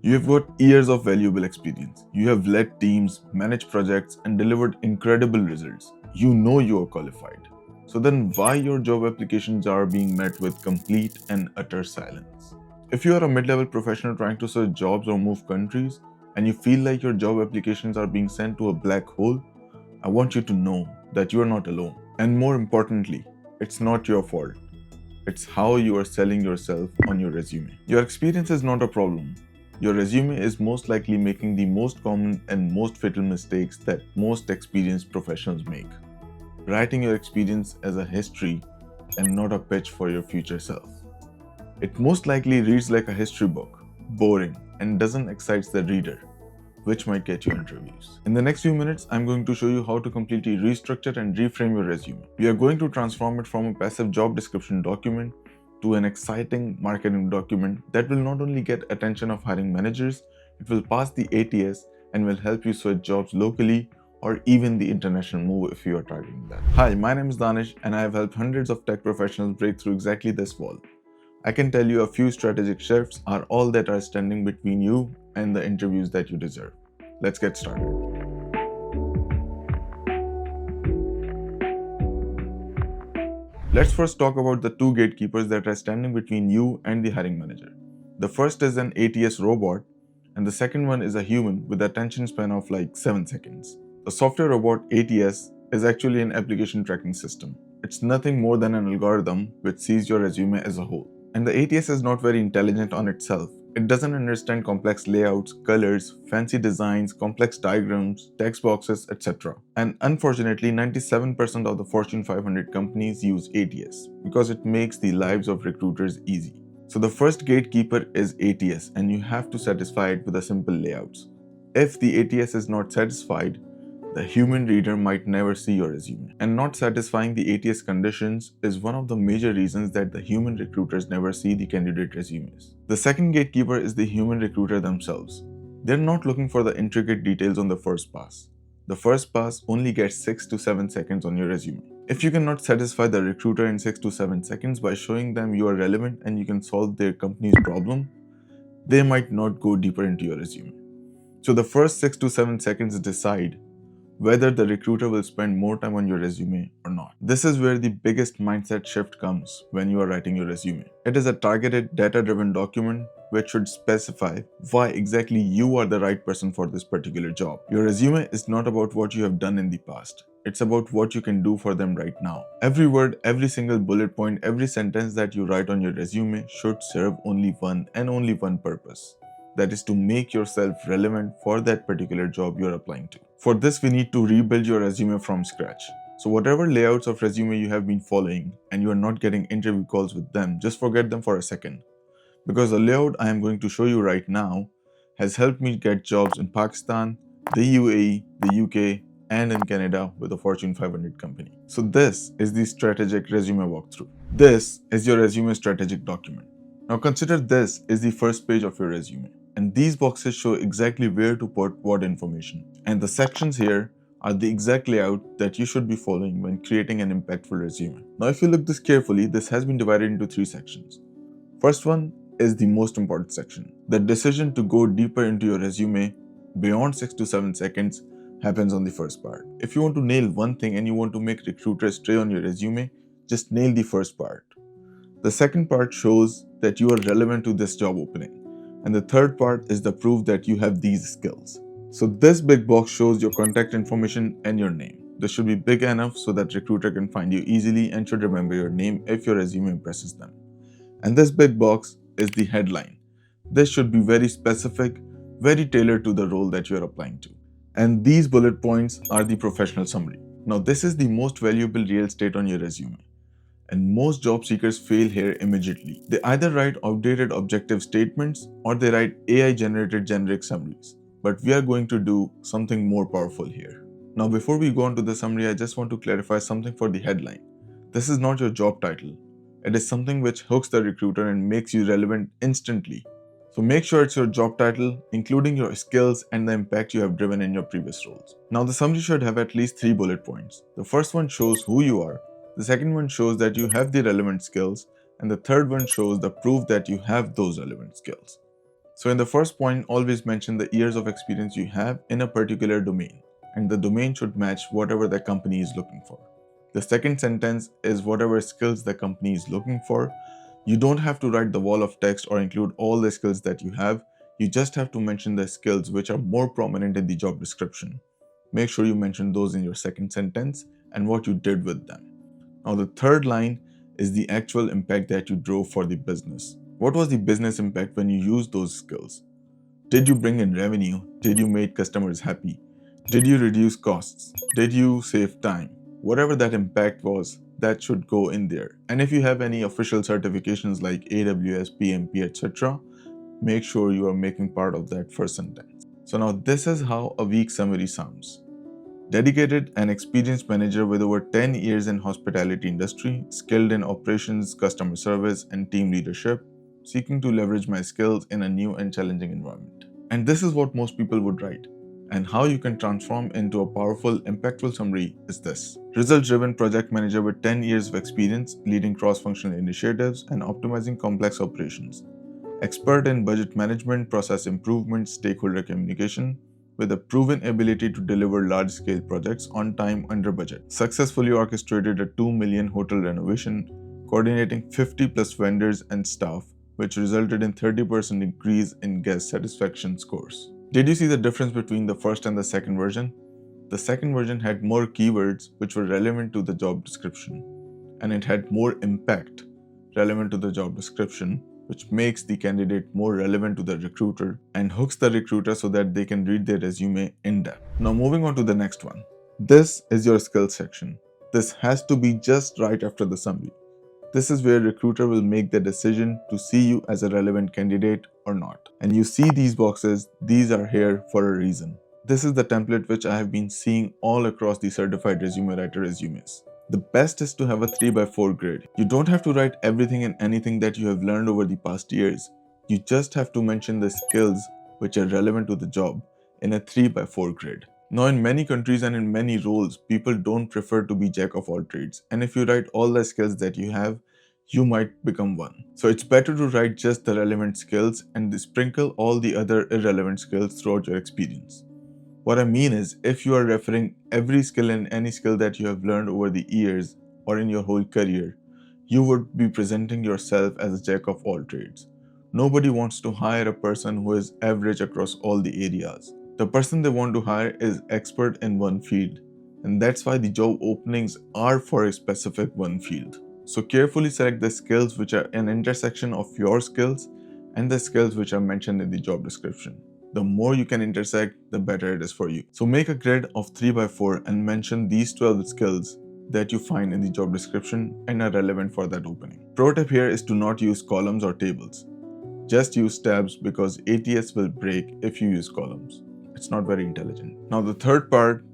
You have got years of valuable experience. You have led teams, managed projects, and delivered incredible results. You know you are qualified. So then why your job applications are being met with complete and utter silence? If you are a mid-level professional trying to search jobs or move countries, and you feel like your job applications are being sent to a black hole, I want you to know that you are not alone. And more importantly, it's not your fault. It's how you are selling yourself on your resume. Your experience is not a problem. Your resume is most likely making the most common and most fatal mistakes that most experienced professionals make. Writing your experience as a history and not a pitch for your future self. It most likely reads like a history book, boring, and doesn't excite the reader, which might get you interviews. In the next few minutes, I'm going to show you how to completely restructure and reframe your resume. We are going to transform it from a passive job description document to an exciting marketing document that will not only get attention of hiring managers, it will pass the ATS and will help you switch jobs locally or even the international move if you are targeting that. Hi, my name is Danish and I have helped hundreds of tech professionals break through exactly this wall. I can tell you a few strategic shifts are all that are standing between you and the interviews that you deserve. Let's get started. Let's first talk about the two gatekeepers that are standing between you and the hiring manager. The first is an ATS robot, and the second one is a human with attention span of like 7 seconds. The software robot ATS is actually an application tracking system. It's nothing more than an algorithm which sees your resume as a whole. And the ATS is not very intelligent on itself. It doesn't understand complex layouts, colors, fancy designs, complex diagrams, text boxes, etc. And unfortunately, 97% of the Fortune 500 companies use ATS because it makes the lives of recruiters easy. So the first gatekeeper is ATS, and you have to satisfy it with a simple layouts. If the ATS is not satisfied, the human reader might never see your resume. And not satisfying the ATS conditions is one of the major reasons that the human recruiters never see the candidate resumes. The second gatekeeper is the human recruiter themselves. They're not looking for the intricate details on the first pass. The first pass only gets 6 to 7 seconds on your resume. If you cannot satisfy the recruiter in 6 to 7 seconds by showing them you are relevant and you can solve their company's problem, they might not go deeper into your resume. So the first 6 to 7 seconds decide whether the recruiter will spend more time on your resume or not. This is where the biggest mindset shift comes when you are writing your resume. It is a targeted, data-driven document which should specify why exactly you are the right person for this particular job. Your resume is not about what you have done in the past. It's about what you can do for them right now. Every word, every single bullet point, every sentence that you write on your resume should serve only one and only one purpose. That is to make yourself relevant for that particular job you're applying to. For this, we need to rebuild your resume from scratch. So whatever layouts of resume you have been following and you are not getting interview calls with them, just forget them for a second. Because the layout I am going to show you right now has helped me get jobs in Pakistan, the UAE, the UK, and in Canada with a Fortune 500 company. So this is the strategic resume walkthrough. This is your resume strategic document. Now consider this is the first page of your resume. And these boxes show exactly where to put what information. And the sections here are the exact layout that you should be following when creating an impactful resume. Now if you look this carefully, this has been divided into 3 sections. First one is the most important section. The decision to go deeper into your resume beyond 6 to 7 seconds happens on the first part. If you want to nail one thing and you want to make recruiters stay on your resume, just nail the first part. The second part shows that you are relevant to this job opening. And the third part is the proof that you have these skills. So this big box shows your contact information and your name. This should be big enough so that recruiter can find you easily and should remember your name if your resume impresses them. And this big box is the headline. This should be very specific, very tailored to the role that you are applying to. And these bullet points are the professional summary. Now this is the most valuable real estate on your resume. And most job seekers fail here immediately. They either write outdated objective statements or they write AI-generated generic summaries. But we are going to do something more powerful here. Now before we go on to the summary, I just want to clarify something for the headline. This is not your job title. It is something which hooks the recruiter and makes you relevant instantly. So make sure it's your job title, including your skills and the impact you have driven in your previous roles. Now the summary should have at least 3 bullet points. The first one shows who you are. The second one shows that you have the relevant skills, and the third one shows the proof that you have those relevant skills. So in the first point, always mention the years of experience you have in a particular domain, and the domain should match whatever the company is looking for. The second sentence is whatever skills the company is looking for. You don't have to write the wall of text or include all the skills that you have. You just have to mention the skills which are more prominent in the job description. Make sure you mention those in your second sentence and what you did with them. Now, the third line is the actual impact that you drove for the business. What was the business impact when you used those skills? Did you bring in revenue? Did you make customers happy? Did you reduce costs? Did you save time? Whatever that impact was, that should go in there. And if you have any official certifications like AWS, PMP, etc., make sure you are making part of that first sentence. So now this is how a weak summary sounds. Dedicated and experienced manager with over 10 years in hospitality industry, skilled in operations, customer service, and team leadership, seeking to leverage my skills in a new and challenging environment. And this is what most people would write. And how you can transform into a powerful, impactful summary is this. Result-driven project manager with 10 years of experience leading cross-functional initiatives and optimizing complex operations. Expert in budget management, process improvement, stakeholder communication, with a proven ability to deliver large-scale projects on time under budget. Successfully orchestrated a 2 million hotel renovation, coordinating 50 plus vendors and staff, which resulted in 30% increase in guest satisfaction scores. Did you see the difference between the first and the second version? The second version had more keywords which were relevant to the job description, and it had more impact relevant to the job description, which makes the candidate more relevant to the recruiter and hooks the recruiter so that they can read their resume in depth. Now moving on to the next one. This is your skills section. This has to be just right after the summary. This is where recruiter will make the decision to see you as a relevant candidate or not. And you see these boxes, these are here for a reason. This is the template which I have been seeing all across the certified resume writer resumes. The best is to have a 3x4 grid. You don't have to write everything and anything that you have learned over the past years. You just have to mention the skills which are relevant to the job in a 3x4 grid. Now in many countries and in many roles, people don't prefer to be jack of all trades. And if you write all the skills that you have, you might become one. So it's better to write just the relevant skills and sprinkle all the other irrelevant skills throughout your experience. What I mean is, if you are referring every skill and any skill that you have learned over the years or in your whole career, you would be presenting yourself as a jack of all trades. Nobody wants to hire a person who is average across all the areas. The person they want to hire is expert in one field, and that's why the job openings are for a specific one field. So carefully select the skills which are an intersection of your skills and the skills which are mentioned in the job description. The more you can intersect, the better it is for you. So make a grid of 3x4 and mention these 12 skills that you find in the job description and are relevant for that opening. Pro tip here is to not use columns or tables. Just use tabs because ATS will break if you use columns. It's not very intelligent. Now the third part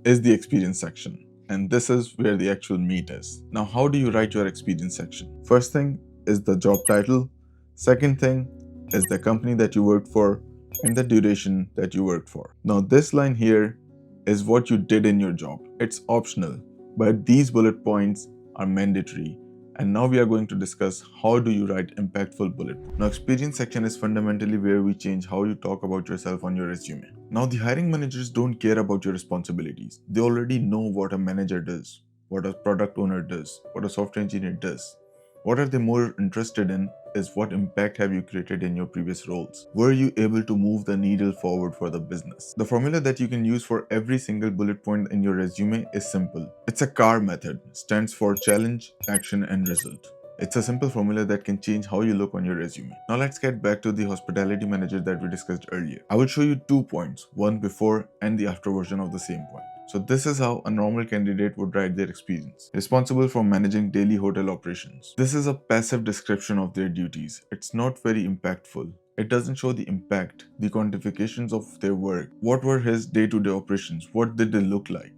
is the experience section, and this is where the actual meat is. Now how do you write your experience section? First thing is the job title. Second thing is the company that you worked for and the duration that you worked for. Now this line here is what you did in your job. It's optional, but these bullet points are mandatory. And now we are going to discuss how do you write impactful bullet points. Now experience section is fundamentally where we change how you talk about yourself on your resume. Now the hiring managers don't care about your responsibilities. They already know what a manager does, what a product owner does, what a software engineer does. What are they more interested in is what impact have you created in your previous roles? Were you able to move the needle forward for the business? The formula that you can use for every single bullet point in your resume is simple. It's a CAR method, stands for challenge, action, and result. It's a simple formula that can change how you look on your resume. Now let's get back to the hospitality manager that we discussed earlier. I will show you 2 points, one before and the after version of the same point. So this is how a normal candidate would write their experience. Responsible for managing daily hotel operations. This is a passive description of their duties. It's not very impactful. It doesn't show the impact, the quantifications of their work. What were his day-to-day operations? What did they look like?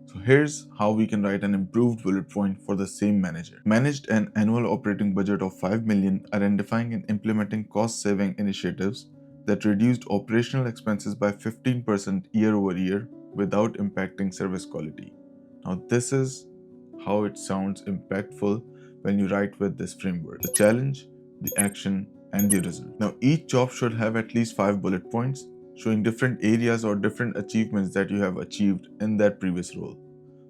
So here's how we can write an improved bullet point for the same manager. Managed an annual operating budget of 5 million, identifying and implementing cost-saving initiatives that reduced operational expenses by 15% year over year without impacting service quality. Now this is how it sounds impactful when you write with this framework. The challenge, the action, and the result. Now, each job should have at least 5 bullet points showing different areas or different achievements that you have achieved in that previous role.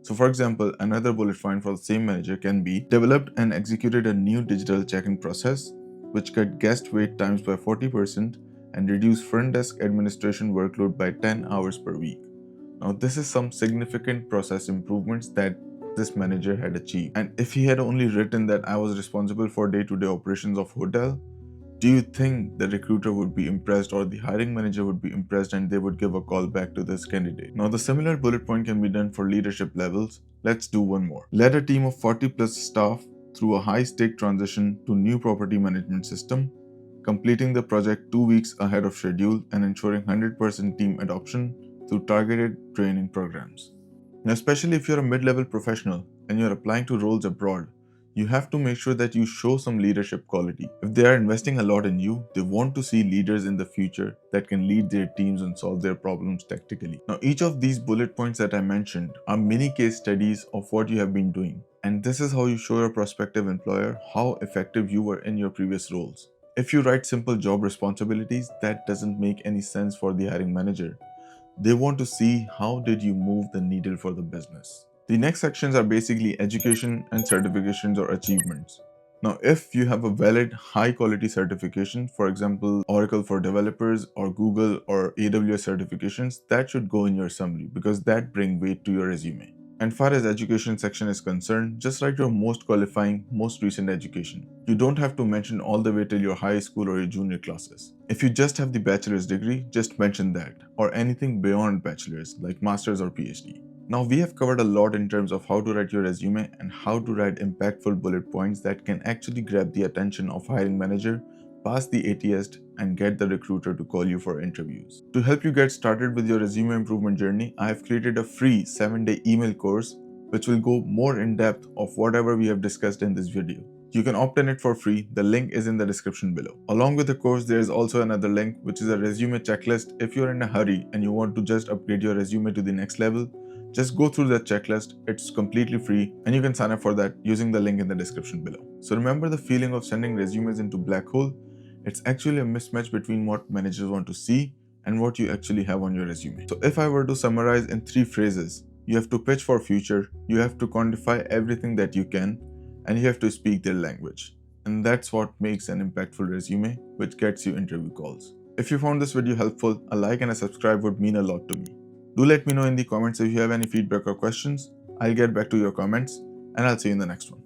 So, for example, another bullet point for the same manager can be developed and executed a new digital check-in process which cut guest wait times by 40% and reduced front desk administration workload by 10 hours per week. Now, this is some significant process improvements that this manager had achieved. And if he had only written that I was responsible for day-to-day operations of hotel, do you think the recruiter would be impressed or the hiring manager would be impressed and they would give a call back to this candidate? Now, the similar bullet point can be done for leadership levels. Let's do one more. Led a team of 40 plus staff through a high-stake transition to new property management system, completing the project 2 weeks ahead of schedule and ensuring 100% team adoption through targeted training programs. Now, especially if you're a mid-level professional and you're applying to roles abroad, you have to make sure that you show some leadership quality. If they are investing a lot in you, they want to see leaders in the future that can lead their teams and solve their problems tactically. Now, each of these bullet points that I mentioned are mini case studies of what you have been doing. And this is how you show your prospective employer how effective you were in your previous roles. If you write simple job responsibilities, that doesn't make any sense for the hiring manager. They want to see how did you move the needle for the business. The next sections are basically education and certifications or achievements. Now, if you have a valid high quality certification, for example, Oracle for developers or Google or AWS certifications, that should go in your summary because that bring weight to your resume. And far as education section is concerned, just write your most qualifying, most recent education. You don't have to mention all the way till your high school or your junior classes. If you just have the bachelor's degree, just mention that, or anything beyond bachelor's like master's or PhD. Now, we have covered a lot in terms of how to write your resume and how to write impactful bullet points that can actually grab the attention of hiring manager, pass the ATS, and get the recruiter to call you for interviews. To help you get started with your resume improvement journey, I have created a free 7-day email course which will go more in depth of whatever we have discussed in this video. You can opt in it for free. The link is in the description below. Along with the course, there is also another link which is a resume checklist. If you're in a hurry and you want to just upgrade your resume to the next level, just go through that checklist. It's completely free and you can sign up for that using the link in the description below. So remember the feeling of sending resumes into black hole? It's actually a mismatch between what managers want to see and what you actually have on your resume. So if I were to summarize in 3 phrases, you have to pitch for future, you have to quantify everything that you can, and you have to speak their language. And that's what makes an impactful resume, which gets you interview calls. If you found this video helpful, a like and a subscribe would mean a lot to me. Do let me know in the comments if you have any feedback or questions. I'll get back to your comments and I'll see you in the next one.